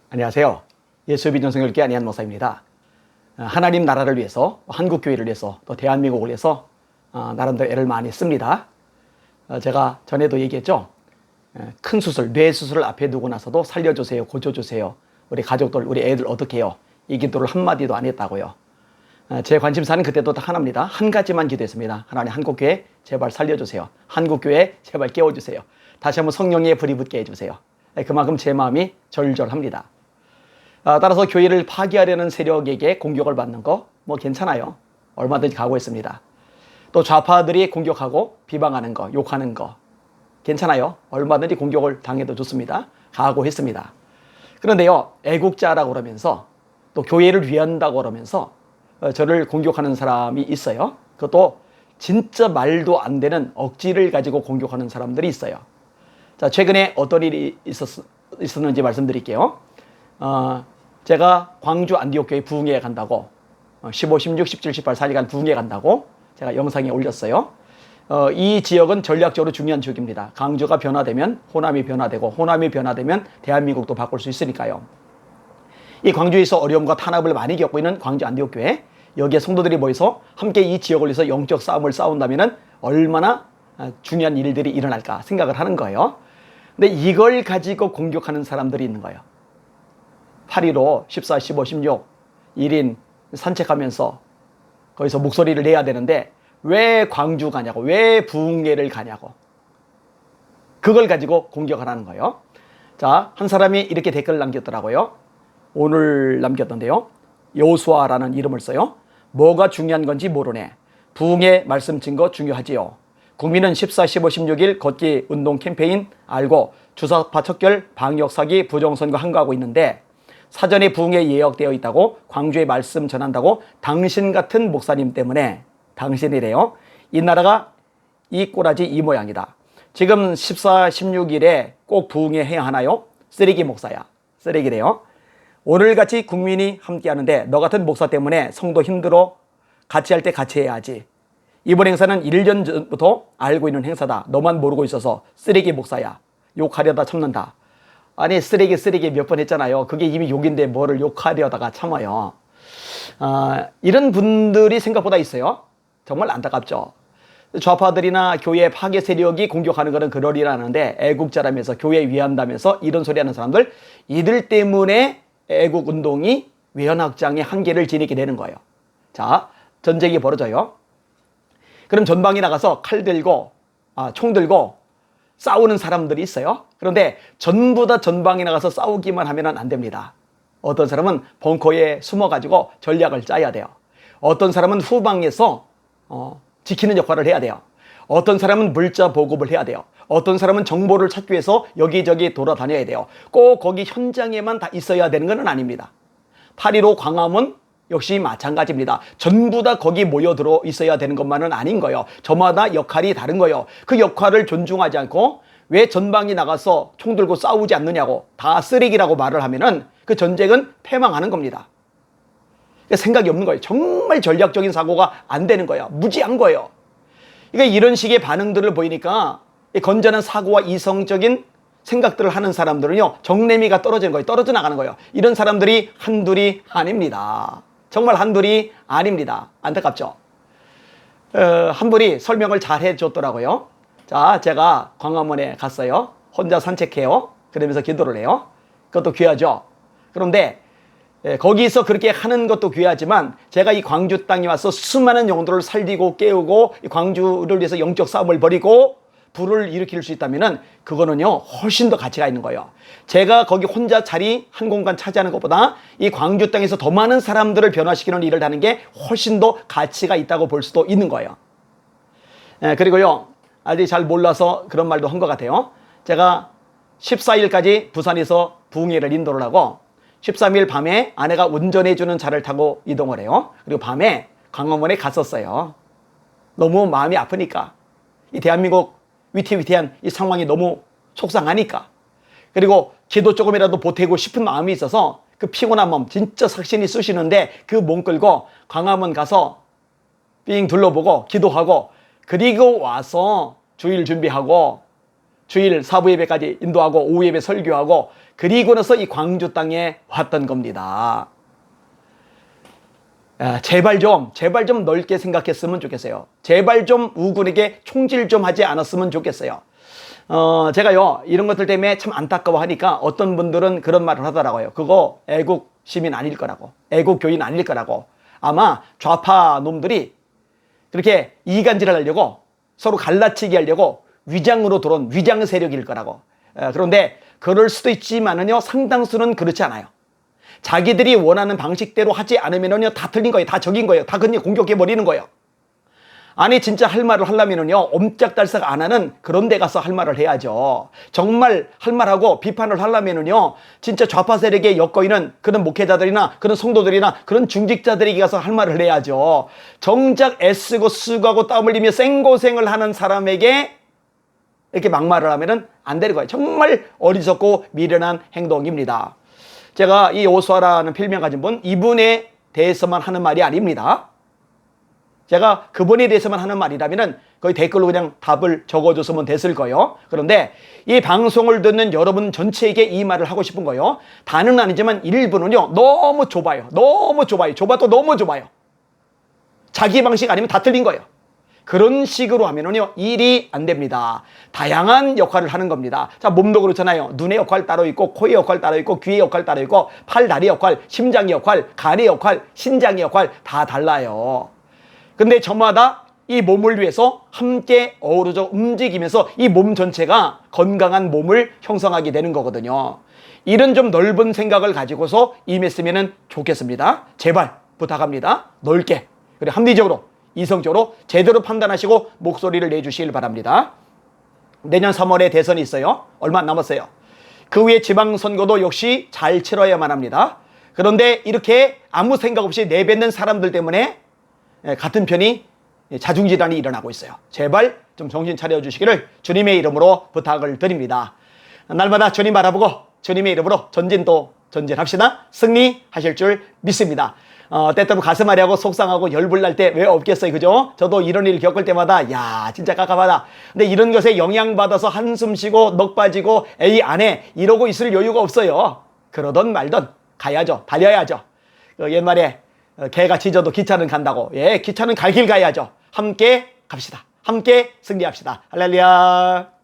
안녕하세요. 예수의 전성결교회 안희한 목사입니다. 하나님 나라를 위해서, 한국교회를 위해서, 또 대한민국을 위해서 나름대로 애를 많이 씁니다. 제가 전에도 얘기했죠. 큰 수술, 뇌 수술을 앞에 두고 나서도 살려주세요, 고쳐주세요. 우리 가족들, 우리 애들 어떻게 해요? 이 기도를 한마디도 안 했다고요. 제 관심사는 그때도 딱 하나입니다. 한 가지만 기도했습니다. 하나님, 한국교회 제발 살려주세요. 한국교회 제발 깨워주세요. 다시 한번 성령의 불이 붙게 해주세요. 그만큼 제 마음이 절절합니다. 따라서 교회를 파괴하려는 세력에게 공격을 받는 거 괜찮아요. 얼마든지 각오했습니다. 또 좌파들이 공격하고 비방하는 거, 욕하는 거 괜찮아요. 얼마든지 공격을 당해도 좋습니다. 각오했습니다. 그런데요, 애국자라고 그러면서 또 교회를 위한다고 그러면서 저를 공격하는 사람이 있어요. 그것도 진짜 말도 안 되는 억지를 가지고 공격하는 사람들이 있어요. 자, 최근에 어떤 일이 있었는지 말씀드릴게요. 제가 광주 안디옥교회 부흥회에 간다고 15, 16, 17, 18, 4일간 부흥회에 간다고 제가 영상에 올렸어요. 이 지역은 전략적으로 중요한 지역입니다. 광주가 변화되면 호남이 변화되고, 호남이 변화되면 대한민국도 바꿀 수 있으니까요. 이 광주에서 어려움과 탄압을 많이 겪고 있는 광주 안디옥교회, 여기에 성도들이 모여서 함께 이 지역을 위해서 영적 싸움을 싸운다면 얼마나 중요한 일들이 일어날까 생각을 하는 거예요. 근데 이걸 가지고 공격하는 사람들이 있는 거예요. 8.15, 14, 15, 16 1인 산책하면서 거기서 목소리를 내야 되는데 왜 광주 가냐고, 왜 부흥회를 가냐고, 그걸 가지고 공격을 하는 거예요. 자, 한 사람이 이렇게 댓글을 남겼더라고요. 오늘 남겼던데요. 여호수아라는 이름을 써요. 뭐가 중요한 건지 모르네. 부흥회 말씀 증거 중요하지요. 국민은 14, 15, 16일 걷기 운동 캠페인 알고 주사파 척결, 방역 사기, 부정선거 한거하고 있는데 사전에 부흥회 예약되어 있다고 광주에 말씀 전한다고 당신 같은 목사님 때문에, 당신이래요, 이 나라가 이 꼬라지 이 모양이다. 지금 14, 16일에 꼭 부흥회 해야 하나요? 쓰레기 목사야. 쓰레기래요. 오늘같이 국민이 함께 하는데 너 같은 목사 때문에 성도 힘들어. 같이 할 때 같이 해야지. 이번 행사는 1년 전부터 알고 있는 행사다. 너만 모르고 있어서 쓰레기 목사야. 욕하려다 참는다. 아니, 쓰레기 몇 번 했잖아요. 그게 이미 욕인데 뭐를 욕하려다가 참아요. 이런 분들이 생각보다 있어요. 정말 안타깝죠. 좌파들이나 교회 파괴 세력이 공격하는 것은 그러리라는데, 애국자라면서 교회 위한다면서 이런 소리 하는 사람들, 이들 때문에 애국 운동이 외연확장의 한계를 지니게 되는 거예요. 자, 전쟁이 벌어져요. 그럼 전방에 나가서 칼 들고 총 들고 싸우는 사람들이 있어요. 그런데 전부 다 전방에 나가서 싸우기만 하면 안 됩니다. 어떤 사람은 벙커에 숨어가지고 전략을 짜야 돼요. 어떤 사람은 후방에서 지키는 역할을 해야 돼요. 어떤 사람은 물자 보급을 해야 돼요. 어떤 사람은 정보를 찾기 위해서 여기저기 돌아다녀야 돼요. 꼭 거기 현장에만 다 있어야 되는 건 아닙니다. 8.15 광화문 역시 마찬가지입니다. 전부 다 거기 모여들어 있어야 되는 것만은 아닌 거예요. 저마다 역할이 다른 거예요. 그 역할을 존중하지 않고 왜 전방에 나가서 총 들고 싸우지 않느냐고, 다 쓰레기라고 말을 하면은 그 전쟁은 패망하는 겁니다. 생각이 없는 거예요. 정말 전략적인 사고가 안 되는 거예요. 무지한 거예요. 그러니까 이런 식의 반응들을 보이니까 건전한 사고와 이성적인 생각들을 하는 사람들은요, 정내미가 떨어지는 거예요. 떨어져 나가는 거예요. 이런 사람들이 한둘이 아닙니다. 정말 한둘이 아닙니다. 안타깝죠. 한 분이 설명을 잘 해줬더라고요. 자, 제가 광화문에 갔어요. 혼자 산책해요. 그러면서 기도를 해요. 그것도 귀하죠. 그런데 거기서 그렇게 하는 것도 귀하지만 제가 이 광주 땅에 와서 수많은 영혼들을 살리고 깨우고 광주를 위해서 영적 싸움을 벌이고 불을 일으킬 수 있다면 그거는요, 훨씬 더 가치가 있는 거예요. 제가 거기 혼자 자리 한 공간 차지하는 것보다 이 광주 땅에서 더 많은 사람들을 변화시키는 일을 하는 게 훨씬 더 가치가 있다고 볼 수도 있는 거예요. 그리고요, 아직 잘 몰라서 그런 말도 한 것 같아요. 제가 14일까지 부산에서 부흥회를 인도를 하고 13일 밤에 아내가 운전해주는 차를 타고 이동을 해요. 그리고 밤에 광화문에 갔었어요. 너무 마음이 아프니까. 이 대한민국 위태위태한 이 상황이 너무 속상하니까. 그리고 기도 조금이라도 보태고 싶은 마음이 있어서 그 피곤한 몸, 진짜 삭신이 쑤시는데 그 몸 끌고 광화문 가서 삥 둘러보고 기도하고, 그리고 와서 주일 준비하고 주일 사부 예배까지 인도하고 오후 예배 설교하고 그리고 나서 이 광주 땅에 왔던 겁니다. 제발 좀 넓게 생각했으면 좋겠어요. 제발 좀 우군에게 총질 좀 하지 않았으면 좋겠어요. 제가요, 이런 것들 때문에 참 안타까워하니까 어떤 분들은 그런 말을 하더라고요. 그거 애국 시민 아닐 거라고. 애국 교인 아닐 거라고. 아마 좌파 놈들이 그렇게 이간질을 하려고 서로 갈라치기 하려고 위장으로 들어온 위장 세력일 거라고. 그런데 그럴 수도 있지만은요, 상당수는 그렇지 않아요. 자기들이 원하는 방식대로 하지 않으면은요, 다 틀린 거예요. 다 적인 거예요. 다 그냥 공격해 버리는 거예요. 아니, 진짜 할 말을 하려면은요, 옴짝달싹 안 하는 그런 데 가서 할 말을 해야죠. 정말 할 말하고 비판을 하려면은요, 진짜 좌파 세력에 엮어있는 그런 목회자들이나 그런 성도들이나 그런 중직자들에게 가서 할 말을 해야죠. 정작 애쓰고 수고하고 땀 흘리며 생고생을 하는 사람에게 이렇게 막말을 하면은 안 되는 거예요. 정말 어리석고 미련한 행동입니다. 제가 이 오수아라는 필명 가진 분, 이분에 대해서만 하는 말이 아닙니다. 제가 그분에 대해서만 하는 말이라면은 거의 댓글로 그냥 답을 적어줬으면 됐을 거예요. 그런데 이 방송을 듣는 여러분 전체에게 이 말을 하고 싶은 거예요. 다는 아니지만 일부는요, 너무 좁아요. 너무 좁아요. 좁아도 너무 좁아요. 자기 방식 아니면 다 틀린 거예요. 그런 식으로 하면은요, 일이 안 됩니다. 다양한 역할을 하는 겁니다. 자, 몸도 그렇잖아요. 눈의 역할 따로 있고, 코의 역할 따로 있고, 귀의 역할 따로 있고, 팔, 다리 역할, 심장의 역할, 간의 역할, 신장의 역할 다 달라요. 근데 저마다 이 몸을 위해서 함께 어우러져 움직이면서 이 몸 전체가 건강한 몸을 형성하게 되는 거거든요. 이런 좀 넓은 생각을 가지고서 임했으면 좋겠습니다. 제발 부탁합니다. 넓게, 그리고 합리적으로, 이성적으로 제대로 판단하시고 목소리를 내주시길 바랍니다. 내년 3월에 대선이 있어요. 얼마 안 남았어요. 그 후에 지방선거도 역시 잘 치러야만 합니다. 그런데 이렇게 아무 생각 없이 내뱉는 사람들 때문에 같은 편이 자중질환이 일어나고 있어요. 제발 좀 정신 차려주시기를 주님의 이름으로 부탁을 드립니다. 날마다 주님 바라보고 주님의 이름으로 전진합시다. 승리하실 줄 믿습니다. 때때로 가슴 아리하고 속상하고 열불 날 때 왜 없겠어요, 그죠? 저도 이런 일 겪을 때마다 야, 진짜 깝깝하다. 근데 이런 것에 영향받아서 한숨 쉬고 넋 빠지고 에이 안 해 이러고 있을 여유가 없어요. 그러던 말던 가야죠. 달려야죠. 옛말에 개가 짖어도 기차는 간다고. 예, 기차는 갈 길 가야죠. 함께 갑시다. 함께 승리합시다. 할렐루야.